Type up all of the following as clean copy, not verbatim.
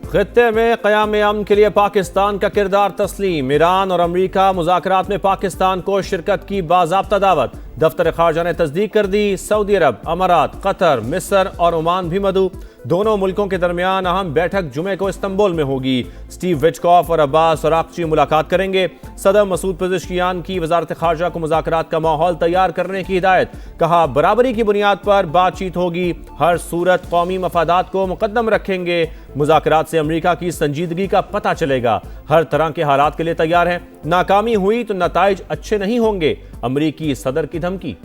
खित्ते में क़याम अमन के लिए पाकिस्तान का किरदार तस्लीम। ईरान और अमरीका मुज़ाकरात में पाकिस्तान को शिरकत की बाज़ाब्ता दावत। दफ्तर ख़ारजा ने तस्दीक कर दी। सऊदी अरब, अमारात, कतर, मिस्र और ओमान भी मदऊ। दोनों मुल्कों के दरमियान अहम बैठक जुमे को इस्तंबुल में होगी। स्टीव विटकॉफ और अब्बास अराक़ची मुलाकात करेंगे। सदर मसूद पेज़ेश्कियान की वज़ारत ख़ारजा को मुज़ाकरात का माहौल तैयार करने की हिदायत। कहा, बराबरी की बुनियाद पर बातचीत होगी। हर सूरत कौमी मफादात को मुकद्दम रखेंगे। मुज़ाकरात से अमरीका की संजीदगी का पता चलेगा। हर तरह के हालात के लिए तैयार हैं। नाकामी हुई तो नताइज अच्छे नहीं होंगे। अमरीकी सदर की धमकी।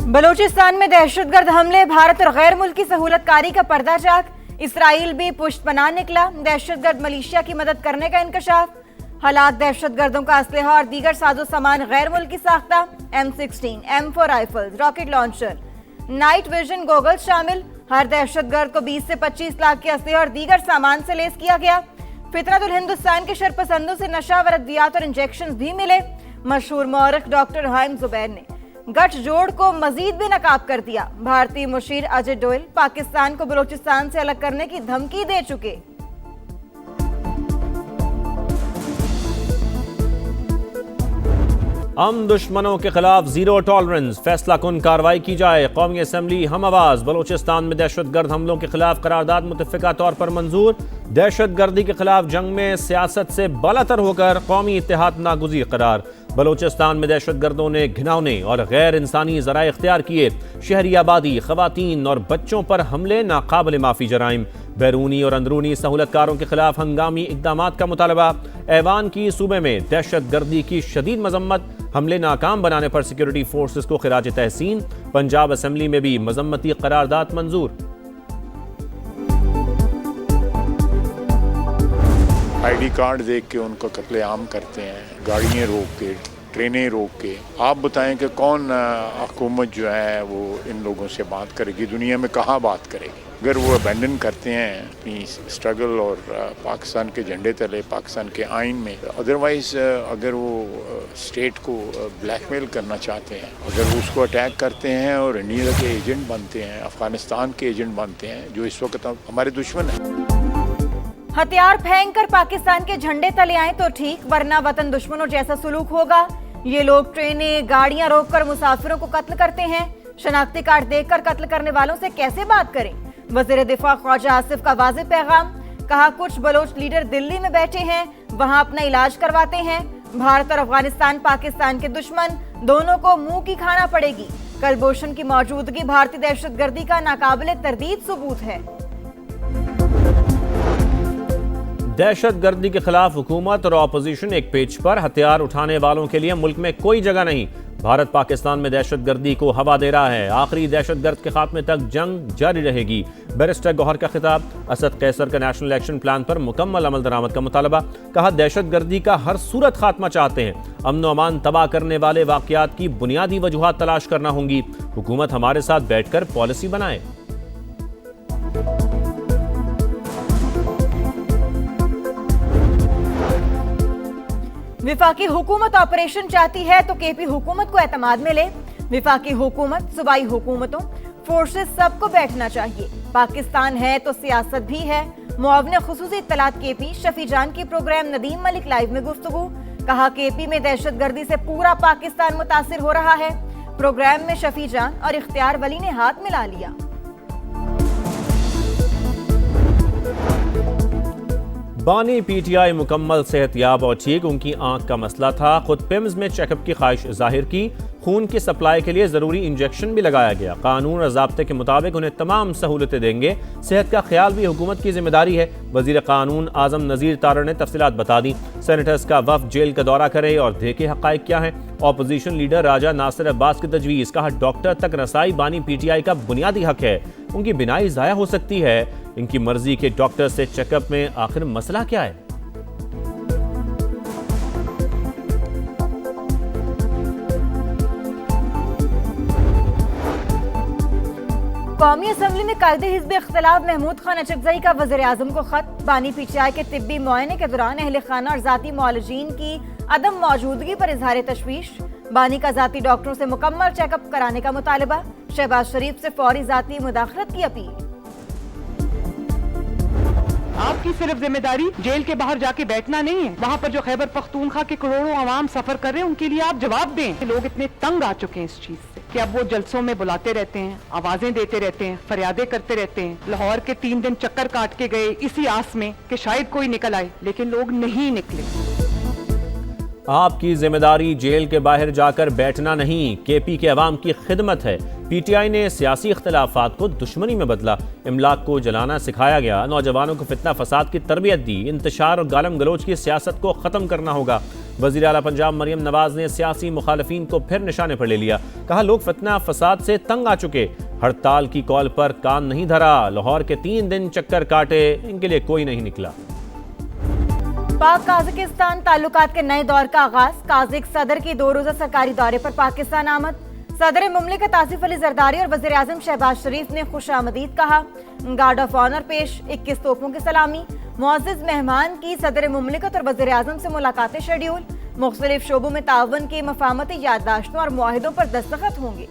बलूचिस्तान में दहशतगर्द हमले, भारत और गैर मुल्की सहूलतकारी का पर्दाचाक। इसराइल भी पुष्टपनाह निकला। दहशतगर्द मलेशिया की मदद करने का इंकशाफ। हालात, दहशतगर्दों का असलहा और दीगर साजो सामान गैर मुल्की साख्ता। M16, M4 rifles, rocket launcher, night vision goggles शामिल। हर दहशतगर्द को 20 से 25 लाख के असलहे और दीगर सामान से लैस किया गया। फितरतुल हिंदुस्तान के शरपसंदों से नशा व अद्वियात और इंजेक्शन भी मिले। मशहूर मौरख डॉक्टर हाइम जुबैर ने गठजोड़ को मजीद भी नकाब कर दिया। भारतीय मुशीर अजय डोयल पाकिस्तान को बलूचिस्तान से अलग करने की धमकी दे चुके। हम दुश्मनों के खिलाफ जीरो टॉलरेंस, फैसला कुन कार्रवाई की जाए। कौमी असम्बली हम आवाज। बलूचिस्तान में दहशतगर्द हमलों के खिलाफ करारदाद मुतफ़िका तौर पर मंजूर। दहशतगर्दी के खिलाफ जंग में सियासत से बालातर होकर कौमी इत्तेहाद नागुज़ीर करार। बलूचिस्तान में दहशतगर्दों ने घिनौने और गैर इंसानी ज़राए इख्तियार किए। शहरी आबादी, ख़वातीन और बच्चों पर हमले नाकाबिल माफ़ी जराइम। बैरूनी और अंदरूनी सहूलतकारों के खिलाफ हंगामी इक़दामात का मुतालबा। ऐवान की सूबे में दहशतगर्दी की शदीद मजम्मत। हमले नाकाम बनाने पर सिक्योरिटी फोर्सेस को खिराज तहसीन। पंजाब असम्बली में भी मजम्मती करारदाद मंजूर। ID कार्ड देख के उनको कत्लेआम करते हैं, गाड़ियाँ रोक के, ट्रेनें रोक के। आप बताएं कि कौन हुकूमत जो है वो इन लोगों से बात करेगी, दुनिया में कहाँ बात करेगी। अगर वो अबैंडन करते हैं अपनी स्ट्रगल और पाकिस्तान के झंडे तले, पाकिस्तान के आइन में, अदरवाइज़ अगर वो स्टेट को ब्लैकमेल करना चाहते हैं, अगर वो उसको अटैक करते हैं और इंडिया के एजेंट बनते हैं, अफगानिस्तान के एजेंट बनते हैं, जो इस वक्त हमारे दुश्मन हैं। हथियार फेंक कर पाकिस्तान के झंडे तले आए तो ठीक, वरना वतन दुश्मनों जैसा सुलूक होगा। ये लोग ट्रेनें, गाड़ियां रोककर मुसाफिरों को कत्ल करते हैं। शनाख्ती कार्ड देखकर कत्ल करने वालों से कैसे बात करें। वज़ीर दिफा ख्वाजा आसिफ का वाज़ेह पैगाम। कहा, कुछ बलोच लीडर दिल्ली में बैठे हैं, वहां अपना इलाज करवाते हैं। भारत और अफगानिस्तान पाकिस्तान के दुश्मन, दोनों को मुंह की खाना पड़ेगी। कलभूषण की मौजूदगी भारतीय दहशतगर्दी का नाकाबिल तरदीद सबूत है। दहशतगर्दी के खिलाफ हुकूमत और अपोजिशन एक पेज पर। हथियार उठाने वालों के लिए मुल्क में कोई जगह नहीं। भारत पाकिस्तान में दहशतगर्दी को हवा दे रहा है। आखिरी दहशतगर्द के खात्मे तक जंग जारी रहेगी। बैरिस्टर गौहर का खिताब। असद कैसर का नेशनल एक्शन प्लान पर मुकम्मल अमल दरामद का मुतालबा। कहा, दहशतगर्दी का हर सूरत खात्मा चाहते हैं। अमन व अमान तबाह करने वाले वाकयात की बुनियादी वजूहात तलाश करना होंगी। हुकूमत हमारे साथ बैठकर पॉलिसी बनाए। विफाकी हुकूमत ऑपरेशन चाहती है तो केपी हुकूमत को एतमाद मिले। विफाकी हुकूमत, सूबाई हुकूमतों, फोर्सेस सबको बैठना चाहिए। पाकिस्तान है तो सियासत भी है। मुआवने खुसूसी इत्तलात केपी शफी जान की प्रोग्राम नदीम मलिक लाइव में गुफ्तगू। कहा, केपी में दहशतगर्दी से पूरा पाकिस्तान मुतासिर हो रहा है। प्रोग्राम में शफी जान और इख्तियार वली ने हाथ मिला लिया। बानी PTI मुकम्मल सेहतयाब और ठीक। उनकी आंख का मसला था। खुद पिम्स में चेकअप की ख्वाहिश जाहिर की। खून की सप्लाई के लिए ज़रूरी इंजेक्शन भी लगाया गया। कानून और ज़ाब्ते के मुताबिक उन्हें तमाम सहूलतें देंगे। सेहत का ख्याल भी हुकूमत की जिम्मेदारी है। वज़ीर कानून आज़म नज़ीर तारड़ ने तफसीलात बता दी। सेनेटर्स का वफ़द जेल का दौरा करे और देखे हक़ाइक़ क्या हैं। अपोजिशन लीडर राजा नासिर अब्बास की तजवीज़। कहा, डॉक्टर तक रसाई बानी PTI का बुनियादी हक है। उनकी बिनाई ज़ाया हो सकती है। इनकी मर्जी के डॉक्टर से चेकअप में आखिर मसला क्या है। कौमी असम्बली में कायदे हिज़्ब इख्तिलाफ महमूद खान अचकज़ई का वज़ीर आज़म को खत। बानी PTI के तिब्बी मुआयने के दौरान अहले खाना और ज़ाती मुआलजीन की अदम मौजूदगी पर इजहार तशवीश। बानी का ज़ाती डॉक्टरों से मुकम्मल चेकअप कराने का मुतालबा। शहबाज शरीफ से फौरी जाती मुदाखलत की अपील। आपकी सिर्फ जिम्मेदारी जेल के बाहर जाके बैठना नहीं है, वहाँ पर जो खैबर पख्तूनख्वा के करोड़ों आवाम सफर कर रहे हैं उनके लिए आप जवाब दें। लोग इतने तंग आ चुके हैं इस चीज से कि अब वो जलसों में बुलाते रहते हैं, आवाजें देते रहते हैं, फरियादें करते रहते हैं। लाहौर के 3 दिन चक्कर काट के गए इसी आस में कि शायद कोई निकल आए, लेकिन लोग नहीं निकले। आपकी जिम्मेदारी जेल के बाहर जाकर बैठना नहीं, केपी के अवाम की खिदमत है। पीटीआई ने सियासी इख्तिलाफात को दुश्मनी में बदला, इमलाक को जलाना सिखाया गया, नौजवानों को फितना फसाद की तरबियत दी, इंतशार और गालम गलोच की सियासत को ख़त्म करना होगा। वज़ीर आला पंजाब मरियम नवाज ने सियासी मुखालफीन को फिर निशाने पर ले लिया, कहा लोग फितना फसाद से तंग आ चुके, हड़ताल की कॉल पर कान नहीं धरा, लाहौर के 3 दिन चक्कर काटे, इनके लिए कोई नहीं निकला। पाक काज़ाकिस्तान ताल्लुकात के नए दौर का आगाज, काज़िक सदर की 2 रोज़ा सरकारी दौरे पर पाकिस्तान आमद। सदर मुमलिकत आसिफ अली जरदारी और वज़ीर आज़म शहबाज शरीफ ने खुशामदीद कहा। गार्ड ऑफ ऑनर पेश, 21 तोपों की सलामी। मुअज़्ज़िज़ मेहमान की सदर मुमलिकत और वज़ीर आज़म से मुलाकातें शेड्यूल। मुख्तलिफ शोबों में ताउन की मफाहमती याददाश्तों और मुआहिदों पर दस्तखत होंगे।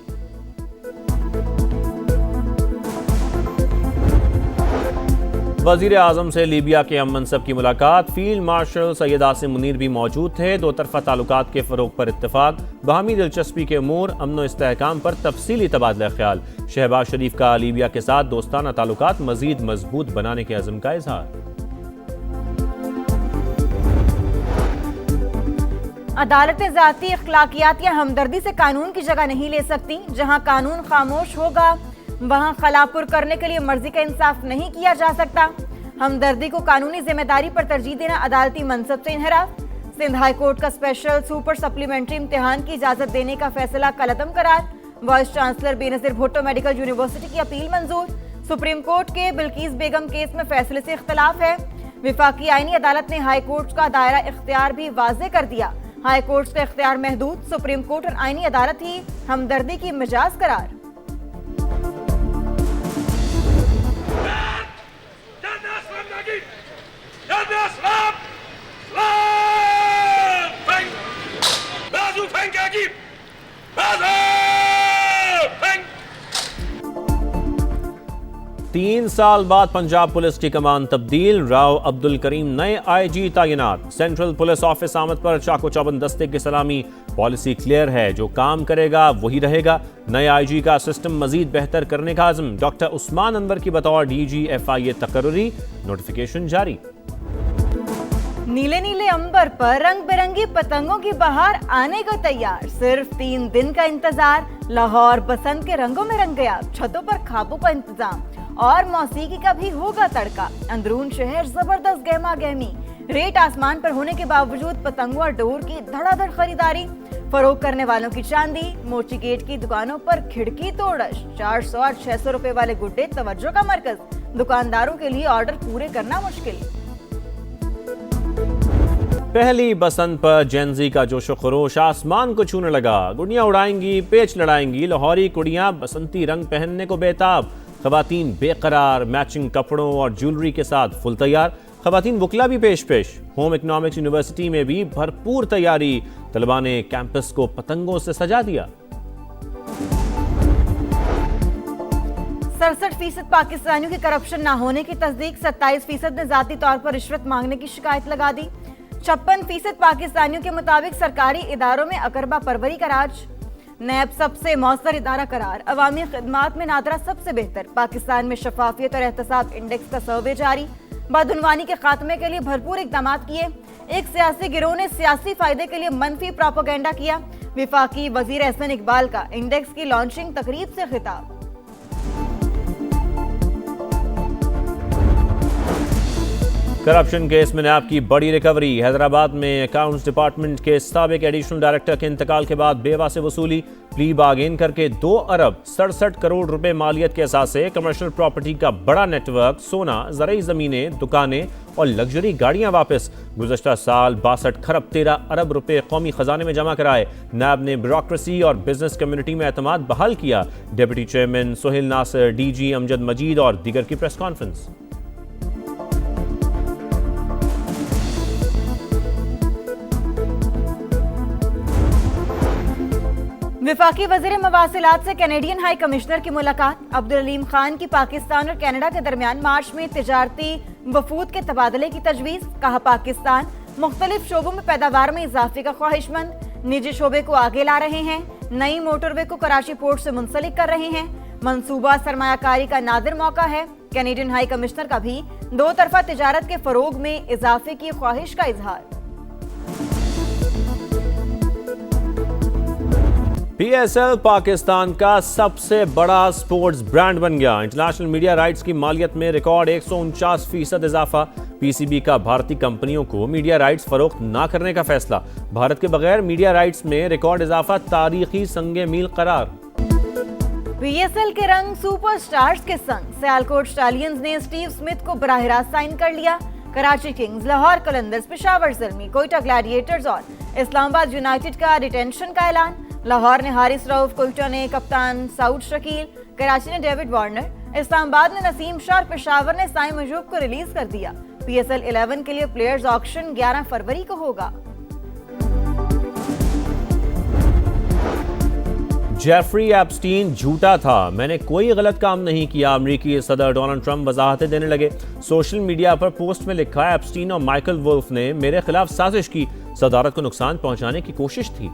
वज़ीर आज़म से लीबिया के अम मनसब की मुलाकात, फील्ड मार्शल सैयद आसिम मुनीर भी मौजूद थे। 2 तरफ़ा ताल्लुकात के फ़रोग़ पर इत्तेफाक, बाहमी दिलचस्पी के अमूर, अमन व इस्तेहकाम पर तफसीली तबादला ख्याल। शहबाज शरीफ का लीबिया के साथ दोस्ताना ताल्लुकात मज़ीद मजबूत बनाने के अज़्म का इज़हार। अदालतें ज़ाती अखलाकियात या हमदर्दी से कानून की जगह नहीं ले सकती। जहां कानून खामोश होगा वहां खलापुर करने के लिए मर्जी का इंसाफ नहीं किया जा सकता। हमदर्दी को कानूनी जिम्मेदारी पर तरजीह देना अदालती मनसब से इनहराफ। सिंध हाई कोर्ट का स्पेशल सुपर सप्लीमेंट्री इम्तिहान की इजाजत देने का फैसला कलअदम करार। Vice chancellor Benazir Bhutto medical university की अपील मंजूर। सुप्रीम कोर्ट के बिल्किस बेगम केस में फैसले से इख्तलाफ है। विफाकी आईनी अदालत ने हाई कोर्ट का दायरा इख्तियार भी वाज़ेह कर दिया। हाई कोर्ट का इख्तियार महदूद, सुप्रीम कोर्ट और आईनी अदालत ही हमदर्दी की मिजाज करार। तीन साल बाद पंजाब पुलिस की कमान तब्दील, राव अब्दुल करीम नए आईजी तैनात। सेंट्रल पुलिस ऑफिस आमद पर चाको चौबंद दस्ते की सलामी, पॉलिसी क्लियर है, जो काम करेगा वही रहेगा। नए आईजी का सिस्टम मजीद बेहतर करने का आज़म, डॉक्टर उस्मान अनवर की बतौर डीजी FIA तकर्री, नोटिफिकेशन जारी। नीले नीले अंबर पर रंग बिरंगी पतंगों की बहार आने को तैयार, सिर्फ 3 दिन का इंतजार। लाहौर बसंत के रंगों में रंग गया, छतों पर खाबों का इंतजाम और मौसीकी का भी होगा तड़का। अंदरून शहर जबरदस्त गहमा गहमी, रेट आसमान पर होने के बावजूद पतंगों और डोर की धड़ाधड़ खरीदारी। फरोख्त करने वालों की चांदी, मोची गेट की दुकानों पर खिड़की तोड़श। 400 और 600 रुपए वाले गुड्डे तवज्जो का मरकज, दुकानदारों के लिए ऑर्डर पूरे करना मुश्किल। पहली बसंत पर जेनजी का जोशो खरोश आसमान को छूने लगा। गुड़ियां उड़ाएंगी, पेच लड़ाएंगी, लाहौरी कुड़ियां बसंती रंग पहनने को बेताब। खवातीन बेकरार मैचिंग कपड़ों और ज्वेलरी के साथ फुल तैयार। खवातीन बुकला भी पेश। होम इकोनॉमिक्स यूनिवर्सिटी में भी भरपूर तैयारी, तलबा ने कैंपस को पतंगों से सजा दिया। 67% पाकिस्तानियों की करप्शन न होने की तस्दीक, 27% ने जाती तौर पर रिश्वत मांगने की शिकायत लगा दी। 56% पाकिस्तानियों के मुताबिक सरकारी इदारों में अकरबा परवरी का राज। नैब सबसे मौसर इदारा करार, अवामी खिदमात में नादरा सबसे बेहतर। पाकिस्तान में शफाफियत और एहतसाब इंडेक्स का सर्वे जारी। बदउनवानी के खात्मे के लिए भरपूर इकदाम किए। एक सियासी गिरोह ने सियासी फायदे के लिए मनफी प्रोपेगेंडा किया। विफाकी वजीर एहसन इकबाल का इंडेक्स की लॉन्चिंग तकरीब से खिताब। करप्शन केस में नैब की बड़ी रिकवरी। हैदराबाद में अकाउंट्स डिपार्टमेंट के साबिक एडिशनल डायरेक्टर के इंतकाल के बाद बेवा से वसूली, प्ली बार्गेन करके 2 अरब 67 करोड़ रुपए मालियत के एहसास से कमर्शियल प्रॉपर्टी का बड़ा नेटवर्क, सोना, ज़रई ज़मीनें, दुकानें और लग्जरी गाड़ियां वापस। गुज़श्ता साल 62 खरब 13 अरब रुपए कौमी खजाने में जमा कराए। नैब ने ब्यूरोक्रेसी और बिजनेस कम्युनिटी में एतमाद बहाल किया। Deputy chairman Sohail Nasir, DG Amjad Majeed और दीगर की प्रेस कॉन्फ्रेंस। विफाकी वज़ीर मवासिलात से कैनेडियन हाई कमिश्नर की मुलाकात। अब्दुल अलीम खान की पाकिस्तान और कनाडा के दरमियान मार्च में तिजारती वफूद के तबादले की तजवीज़। कहा पाकिस्तान मुख्तलिफ शोबों में पैदावार में इजाफे का ख्वाहिशमंद, निजी शोबे को आगे ला रहे हैं, नई मोटरवे को कराची पोर्ट से मुंसलिक कर रहे हैं। मंसूबा सरमायाकारी का नादिर मौका है। कैनेडियन हाई कमिश्नर का भी दो तरफा तिजारत के फरोग में इजाफे की ख्वाहिश का इजहार। PSL पाकिस्तान का सबसे बड़ा स्पोर्ट्स ब्रांड बन गया। इंटरनेशनल मीडिया राइट्स की मालियत में रिकॉर्ड 149% इजाफा। PCB का भारतीय कंपनियों को मीडिया राइट्स फरोख्त न करने का फैसला। भारत के बगैर मीडिया राइट्स में रिकॉर्ड इजाफा तारीखी संगे मील करार। PSL के रंग सुपरस्टार्स के संग सियालकोट स्टालियंस ने स्टीव स्मिथ को बराह रास्त साइन कर लिया। कराची किंग्स, लाहौर कलंदर्स, पेशावर ज़ल्मी, कोयटा ग्लैडिएटर्स और इस्लामाबाद यूनाइटेड का डिटेंशन का ऐलान। लाहौर ने हारिस रऊफ, कोयटा ने कप्तान साउद शकील, कराची ने डेविड वार्नर, इस्लामाबाद ने नसीम शाह और पेशावर ने साइम मजूब को रिलीज कर दिया। PSL 11 के लिए प्लेयर्स ऑक्शन 11 फरवरी को होगा। जेफरी एप्स्टीन झूठा था, मैंने कोई गलत काम नहीं किया। अमेरिकी सदर डोनाल्ड ट्रंप वजाहतें देने लगे। सोशल मीडिया पर पोस्ट में लिखा, एप्स्टीन और माइकल वुल्फ ने मेरे खिलाफ साजिश की, सदारत को नुकसान पहुंचाने की कोशिश थी।